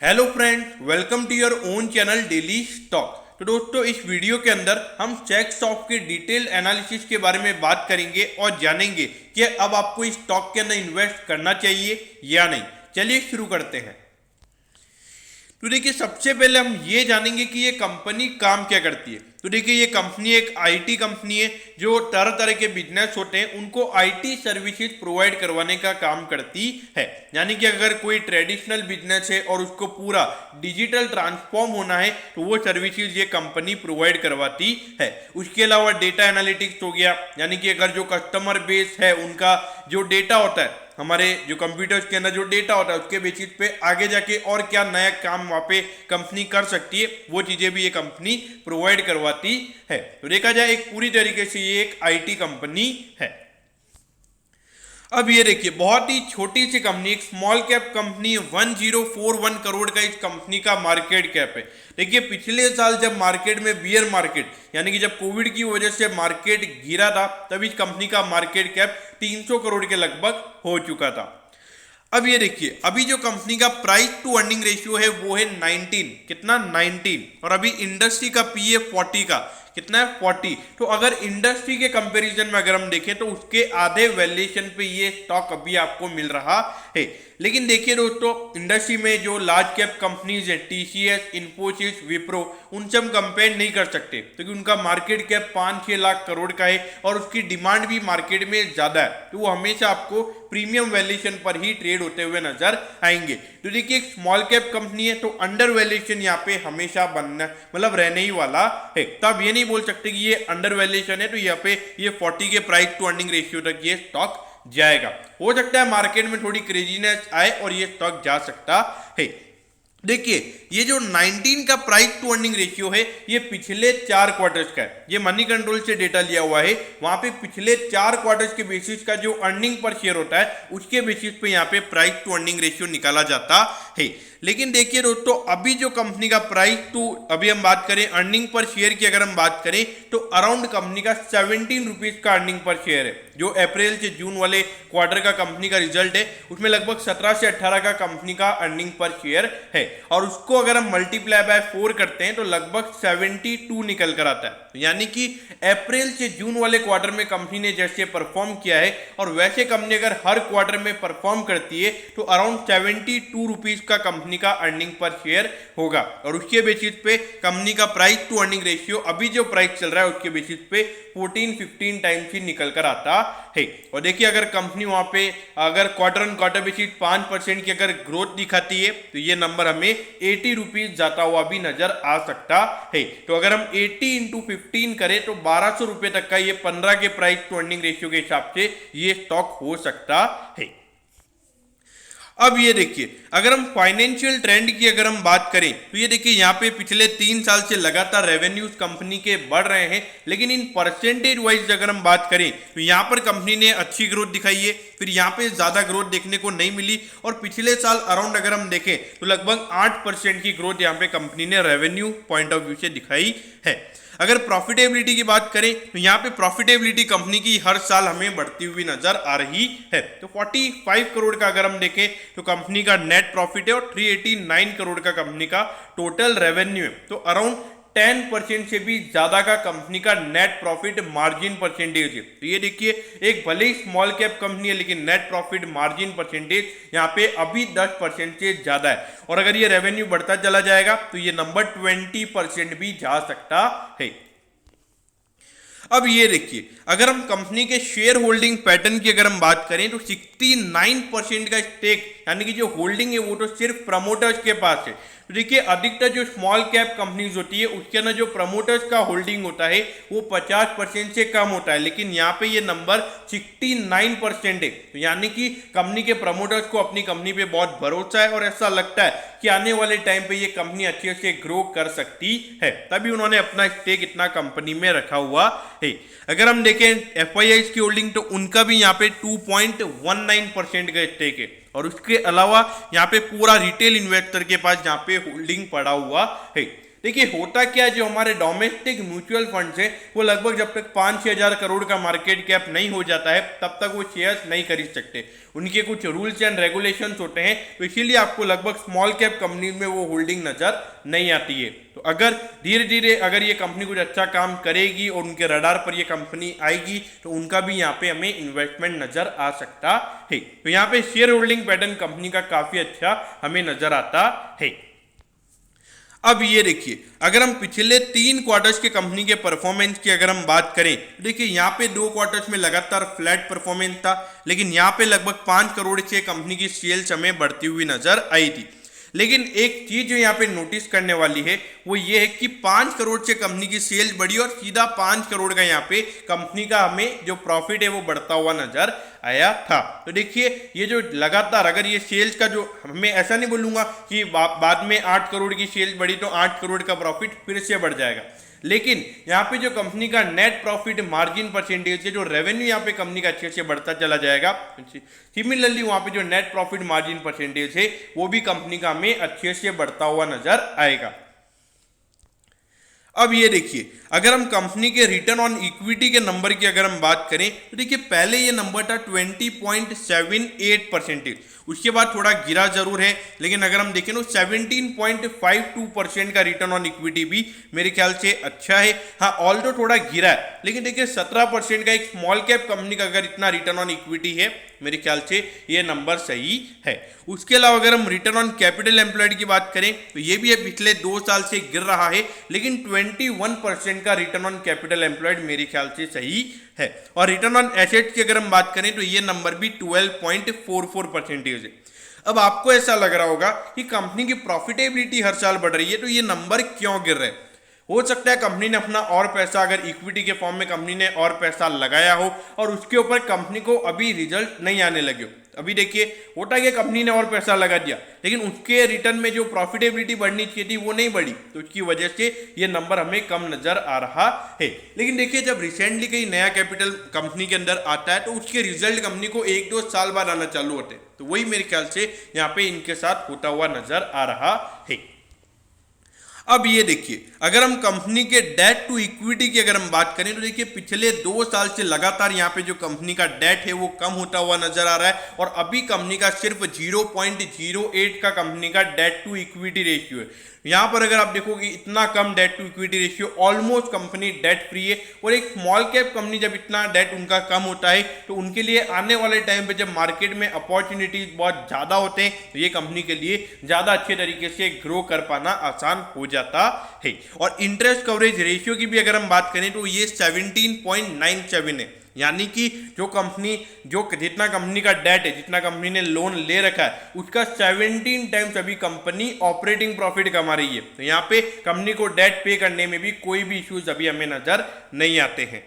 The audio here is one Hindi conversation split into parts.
Hello friends, welcome to your own channel daily stock. तो दोस्तों, इस वीडियो के अंदर हम चेक स्टॉक के डिटेल एनालिसिस के बारे में बात करेंगे और जानेंगे कि अब आपको इस स्टॉक के अंदर इन्वेस्ट करना चाहिए या नहीं। चलिए शुरू करते हैं। तो देखिए, सबसे पहले हम ये जानेंगे कि ये कंपनी काम क्या करती है। तो देखिए, ये कंपनी एक आईटी कंपनी है जो तरह तरह के बिजनेस होते हैं उनको आईटी सर्विसेज प्रोवाइड करवाने का काम करती है। यानी कि अगर कोई ट्रेडिशनल बिजनेस है और उसको पूरा डिजिटल ट्रांसफॉर्म होना है तो वो सर्विसेज ये कंपनी प्रोवाइड करवाती है। उसके अलावा डेटा एनालिटिक्स हो गया, यानी कि अगर जो कस्टमर बेस है उनका जो डेटा होता है, हमारे जो कंप्यूटर्स के अंदर जो डेटा होता है उसके बेसिस पे आगे जाके और क्या नया काम वहाँ पे कंपनी कर सकती है, वो चीज़ें भी ये कंपनी प्रोवाइड करवाती है। तो देखा जाए एक पूरी तरीके से ये एक आईटी कंपनी है। अब ये देखिए, बहुत ही छोटी सी कंपनी, एक स्मॉल कैप कंपनी, 1041 करोड़ का इस कंपनी का मार्केट कैप है। देखिए, पिछले साल जब मार्केट में बियर मार्केट यानी कि जब कोविड की वजह से मार्केट गिरा था तब इस कंपनी का मार्केट कैप 300 करोड़ के लगभग हो चुका था। अब ये देखिए, अभी जो कंपनी का प्राइस टू अर्निंग रेशियो है वो है 19, कितना 19, और अभी इंडस्ट्री का पीए 40 का कितना है 40। तो अगर इंडस्ट्री के कंपैरिजन में अगर हम देखें तो उसके आधे वैल्यूएशन पे ये स्टॉक अभी आपको मिल रहा है। लेकिन देखिए दोस्तों, इंडस्ट्री में जो लार्ज कैप कंपनीज है, टीसीएस, इन्फोसिस, विप्रो, उनसे हम कंपेयर नहीं कर सकते क्योंकि उनका मार्केट कैप 5-6 लाख करोड़ का है और उसकी डिमांड भी मार्केट में ज्यादा है, तो वो हमेशा आपको प्रीमियम वैल्यूएशन पर ही ट्रेड होते हुए नजर आएंगे। तो देखिए, एक स्मॉल कैप कंपनी है तो अंडर वैल्यूएशन यहाँ पे हमेशा बनना मतलब रहने ही वाला है। तो आप ये नहीं बोल सकते कि ये अंडर वैल्यूएशन है तो यहाँ पे ये 40 के प्राइस टू अर्निंग रेशियो तक ये स्टॉक जाएगा। हो सकता है मार्केट में थोड़ी क्रेजीनेस आए और ये स्टॉक जा सकता है। देखिए, ये जो 19 का प्राइस टू अर्निंग रेशियो है ये पिछले 4 क्वार्टर्स का है। ये मनी कंट्रोल से डेटा लिया हुआ है, वहां पे पिछले 4 क्वार्टर्स के बेसिस का जो अर्निंग पर शेयर होता है उसके बेसिस पे यहाँ पे प्राइस टू अर्निंग रेशियो निकाला जाता है। लेकिन देखिए दोस्तों, अभी जो कंपनी का प्राइस टू अभी हम बात करें अर्निंग पर शेयर की अगर हम बात करें तो अराउंड कंपनी का 17 रुपीज का अर्निंग पर शेयर है। जो अप्रैल से जून वाले क्वार्टर का कंपनी का रिजल्ट है उसमें लगभग 17 से 18 का कंपनी का अर्निंग पर शेयर है, और उसको अगर हम मल्टीप्लाई बाय 4 करते हैं तो लगभग 72 निकल कर आता है। यानी कि अप्रैल से जून वाले क्वार्टर में कंपनी ने जैसे परफॉर्म किया है और वैसे कंपनी अगर हर क्वार्टर में परफॉर्म करती है तो अराउंड 72 रुपीज का कंपनी का अर्निंग पर शेयर होगा, और उसके बेसिस पे कंपनी का प्राइस टू अर्निंग रेशियो अभी जो प्राइस चल रहा है उसके बेसिस पे 14-15 टाइम्स ही निकल कर आता है। और देखिए, अगर कंपनी वहां पे अगर क्वार्टर ऑन क्वार्टर बेसिस 5% की अगर ग्रोथ दिखाती है तो ये नंबर हमें 80 रुपीज जाता हुआ भी नजर आ सकता है। तो अगर हम 80 इंटू 15 करें तो 1200 रुपए तक का ये 15 के प्राइस टू अर्निंग रेशियो के हिसाब से ये स्टॉक हो सकता है। अब ये देखिए, अगर हम फाइनेंशियल ट्रेंड की अगर हम बात करें तो ये देखिए, यहाँ पे पिछले 3 साल से लगातार रेवेन्यूज कंपनी के बढ़ रहे हैं, लेकिन इन परसेंटेज वाइज अगर हम बात करें तो यहाँ पर कंपनी ने अच्छी ग्रोथ दिखाई है, फिर यहाँ पे ज्यादा ग्रोथ देखने को नहीं मिली, और पिछले साल अराउंड अगर हम देखें तो लगभग 8% की ग्रोथ यहाँ पे कंपनी ने रेवेन्यू पॉइंट ऑफ व्यू से दिखाई है। अगर प्रॉफिटेबिलिटी की बात करें तो यहाँ पे प्रॉफिटेबिलिटी कंपनी की हर साल हमें बढ़ती हुई नजर आ रही है। तो 45 करोड़ का अगर हम देखें तो कंपनी का नेट प्रॉफिट है और 389 करोड़ का कंपनी का टोटल रेवेन्यू है। तो अराउंड 10% से भी ज्यादा का कंपनी का नेट प्रॉफिट मार्जिन परसेंटेज है। तो ये देखिए, एक भले ही स्मॉल कैप कंपनी है लेकिन नेट प्रॉफिट मार्जिन परसेंटेज यहाँ पे अभी 10% से ज्यादा है, और अगर ये रेवेन्यू बढ़ता चला जाएगा तो ये नंबर 20% भी जा सकता है। अब ये देखिए, अगर हम कंपनी के शेयर होल्डिंग पैटर्न की अगर हम बात करें तो 69% का स्टेक यानी कि जो होल्डिंग है वो तो सिर्फ प्रमोटर्स के पास है। तो देखिए, अधिकतर जो स्मॉल कैप कंपनीज होती है उसके अंदर जो प्रमोटर्स का होल्डिंग होता है वो 50% से कम होता है, लेकिन यहाँ पे ये नंबर 69% है। तो यानी कि कंपनी के प्रमोटर्स को अपनी कंपनी पे बहुत भरोसा है और ऐसा लगता है कि आने वाले टाइम पे ये कंपनी अच्छे से ग्रो कर सकती है, तभी उन्होंने अपना स्टेक इतना कंपनी में रखा हुआ है। अगर हम देखें एफआईआईज की होल्डिंग तो उनका भी यहाँ पे 2.19% का स्टेक है, और उसके अलावा यहाँ पे पूरा रिटेल इन्वेस्टर के पास यहाँ पे होल्डिंग पड़ा हुआ है। देखिए होता क्या है, जो हमारे डोमेस्टिक म्यूचुअल फंड्स है वो लगभग जब तक 5-6 हज़ार करोड़ का मार्केट कैप नहीं हो जाता है तब तक वो शेयर्स नहीं खरीद सकते। उनके कुछ रूल्स एंड रेगुलेशंस होते हैं, तो इसीलिए आपको लगभग स्मॉल कैप कंपनी में वो होल्डिंग नजर नहीं आती है। तो अगर धीरे धीरे अगर ये कंपनी कुछ अच्छा काम करेगी और उनके रडार पर ये कंपनी आएगी तो उनका भी यहाँ पे हमें इन्वेस्टमेंट नजर आ सकता है। तो यहाँ पे शेयर होल्डिंग पैटर्न कंपनी का काफी अच्छा हमें नजर आता है। अब ये देखिए, अगर हम पिछले 3 क्वार्टर्स के कंपनी के परफॉर्मेंस की अगर हम बात करें, देखिए यहाँ पे 2 क्वार्टर्स में लगातार फ्लैट परफॉर्मेंस था, लेकिन यहाँ पे लगभग 5 करोड़ से कंपनी की सेल्स हमें बढ़ती हुई नजर आई थी। लेकिन एक चीज जो यहाँ पे नोटिस करने वाली है वो ये है कि 5 करोड़ से कंपनी की सेल्स बढ़ी और सीधा 5 करोड़ का यहाँ पे कंपनी का हमें जो प्रॉफिट है वो बढ़ता हुआ नजर आया था। तो देखिए ये जो लगातार अगर ये सेल्स का जो, मैं ऐसा नहीं बोलूंगा कि बाद में 8 करोड़ की सेल्स बढ़ी तो 8 करोड़ का प्रॉफिट फिर से बढ़ जाएगा, लेकिन यहाँ पे जो कंपनी का नेट प्रॉफिट मार्जिन परसेंटेज है, जो रेवेन्यू यहाँ पे कंपनी का अच्छे से बढ़ता चला जाएगा, सिमिलरली वहाँ पे जो नेट प्रॉफिट मार्जिन परसेंटेज है वो भी कंपनी का हमें अच्छे से बढ़ता हुआ नजर आएगा। अब ये देखिए, अगर हम कंपनी के रिटर्न ऑन इक्विटी के नंबर की अगर हम बात करें तो देखिए पहले ये नंबर था 20.78%, उसके बाद थोड़ा गिरा जरूर है, लेकिन अगर हम देखें तो 17.52% का रिटर्न ऑन इक्विटी भी मेरे ख्याल से अच्छा है। हाँ ऑल्दो थोड़ा गिरा है, लेकिन देखिए 17% का एक स्मॉल कैप कंपनी का अगर इतना रिटर्न ऑन इक्विटी है मेरे ख्याल से ये नंबर सही है। उसके अलावा अगर हम रिटर्न ऑन कैपिटल एम्प्लॉयड की बात करें तो ये भी पिछले 2 साल से गिर रहा है, लेकिन 21% का रिटर्न ऑन कैपिटल एम्प्लॉयड मेरे ख्याल से सही है। और रिटर्न ऑन एसेट्स की अगर हम बात करें तो ये नंबर भी 12.44% है। अब आपको ऐसा लग रहा होगा कि कंपनी की प्रॉफिटेबिलिटी हर साल बढ़ रही है तो ये नंबर क्यों गिर रहे हैं। हो सकता है कंपनी ने अपना और पैसा, अगर इक्विटी के फॉर्म में कंपनी ने और पैसा लगाया हो और उसके ऊपर कंपनी को अभी रिजल्ट नहीं आने लगे हो। अभी देखिए होता है, कंपनी ने और पैसा लगा दिया लेकिन उसके रिटर्न में जो प्रॉफिटेबिलिटी बढ़नी चाहिए थी वो नहीं बढ़ी, तो उसकी वजह से ये नंबर हमें कम नजर आ रहा है। लेकिन देखिए जब रिसेंटली कहीं नया कैपिटल कंपनी के अंदर आता है तो उसके रिजल्ट कंपनी को 1-2 साल बाद आना चालू होते हैं, तो वही मेरे ख्याल से यहाँ पे इनके साथ होता हुआ नजर आ रहा है। अब ये देखिए, अगर हम कंपनी के डेट टू इक्विटी की अगर हम बात करें तो देखिए पिछले 2 साल से लगातार यहाँ पे जो कंपनी का डेट है वो कम होता हुआ नजर आ रहा है और अभी कंपनी का सिर्फ 0.08 का कंपनी का डेट टू इक्विटी रेशियो है। यहाँ पर अगर आप देखोगे इतना कम debt to equity ratio, almost company debt free है। और एक स्मॉल कैप कंपनी जब इतना डेट उनका कम होता है तो उनके लिए आने वाले टाइम पे जब मार्केट में अपॉर्चुनिटीज बहुत ज़्यादा होते हैं तो ये कंपनी के लिए ज़्यादा अच्छे तरीके से ग्रो कर पाना आसान हो जाता है। और इंटरेस्ट कवरेज रेशियो की भी अगर हम बात करें तो ये 17.97 है, यानी कि जो कंपनी जितना कंपनी का डेट है, जितना कंपनी ने लोन ले रखा है उसका 17 टाइम्स अभी कंपनी ऑपरेटिंग प्रॉफिट कमा रही है। तो यहाँ पे कंपनी को डेट पे करने में भी कोई भी इश्यूज अभी हमें नजर नहीं आते हैं।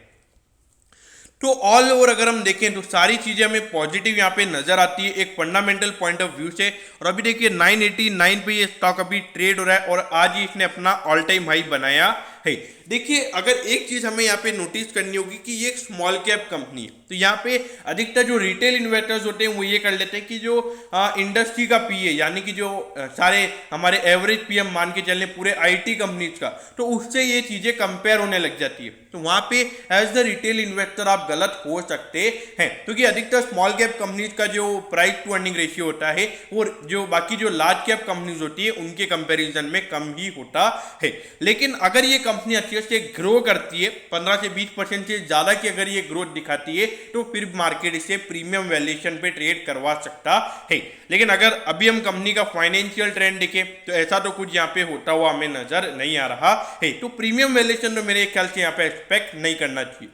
तो ऑल ओवर अगर हम देखें तो सारी चीजें हमें पॉजिटिव यहाँ पे नजर आती है एक फंडामेंटल पॉइंट ऑफ व्यू से। और अभी देखिए 989 पे ये स्टॉक अभी ट्रेड हो रहा है और आज ही इसने अपना ऑल टाइम हाई बनाया है। देखिए अगर एक चीज हमें यहाँ पे नोटिस करनी होगी कि ये एक स्मॉल कैप कंपनी है, तो यहाँ पे अधिकतर जो रिटेल इन्वेस्टर्स होते हैं वो ये कर लेते हैं कि जो इंडस्ट्री का पीए, यानी कि जो सारे हमारे एवरेज पीएम मान के चलने पूरे आईटी कंपनीज का, तो उससे ये चीजें कंपेयर होने लग जाती है। तो वहां पे एज द रिटेल इन्वेस्टर आप गलत हो सकते हैं, क्योंकि अधिकतर स्मॉल कैप कंपनीज का जो प्राइस टू अर्निंग रेशियो होता है वो जो बाकी जो लार्ज कैप कंपनीज होती है उनके कंपैरिजन में कम ही होता है। लेकिन अगर ये कंपनी अच्छे से ग्रो करती है 15 से 20% से ज्यादा की अगर ये ग्रोथ दिखाती है तो फिर मार्केट इसे प्रीमियम वैल्यूएशन पे ट्रेड करवा सकता है। लेकिन अगर अभी हम कंपनी का फाइनेंशियल ट्रेंड देखें तो ऐसा तो कुछ यहाँ पे होता हुआ हमें नजर नहीं आ रहा है। तो प्रीमियम वैल्यूएशन तो मेरे ख्याल से यहाँ पे एक्सपेक्ट नहीं करना चाहिए।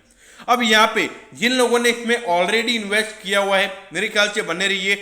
अब यहाँ पे जिन लोगों ने इसमें ऑलरेडी इन्वेस्ट किया हुआ है मेरे ख्याल से बने रहिए,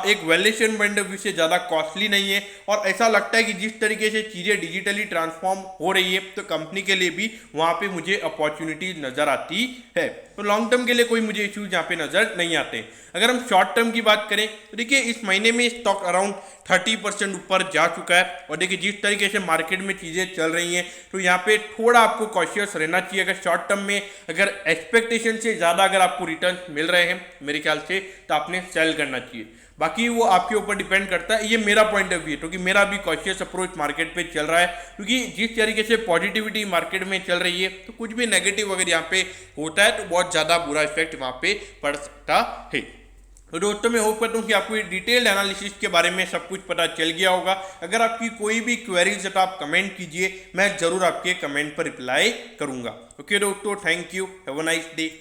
एक वैल्यूएशन पॉइंट ऑफ व्यू से ज़्यादा कॉस्टली नहीं है और ऐसा लगता है कि जिस तरीके से चीज़ें डिजिटली ट्रांसफॉर्म हो रही है तो कंपनी के लिए भी वहाँ पे मुझे अपॉर्चुनिटी नज़र आती है। तो लॉन्ग टर्म के लिए कोई मुझे इश्यूज यहाँ पे नज़र नहीं आते। अगर हम शॉर्ट टर्म की बात करें तो देखिए इस महीने में स्टॉक अराउंड 30% ऊपर जा चुका है और देखिए जिस तरीके से मार्केट में चीज़ें चल रही हैं तो यहाँ पे थोड़ा आपको कॉशियस रहना चाहिए। अगर शॉर्ट टर्म में अगर एक्सपेक्टेशन से ज़्यादा अगर आपको रिटर्न मिल रहे हैं मेरे ख्याल से तो आपने सेल करना चाहिए। बाकी वो आपके ऊपर डिपेंड करता है, ये मेरा पॉइंट ऑफ व्यू है, क्योंकि मेरा भी कॉशियस अप्रोच मार्केट पे चल रहा है, क्योंकि जिस तरीके से पॉजिटिविटी मार्केट में चल रही है तो कुछ भी नेगेटिव अगर यहाँ पे होता है तो बहुत ज़्यादा बुरा इफेक्ट वहाँ पे पड़ सकता है। तो दोस्तों मैं होप करता हूँ कि आपको डिटेल्ड एनालिसिस के बारे में सब कुछ पता चल गया होगा। अगर आपकी कोई भी क्वेरीज है तो आप कमेंट कीजिए, मैं ज़रूर आपके कमेंट पर रिप्लाई करूँगा। ओके दोस्तों, thank you, have a nice day.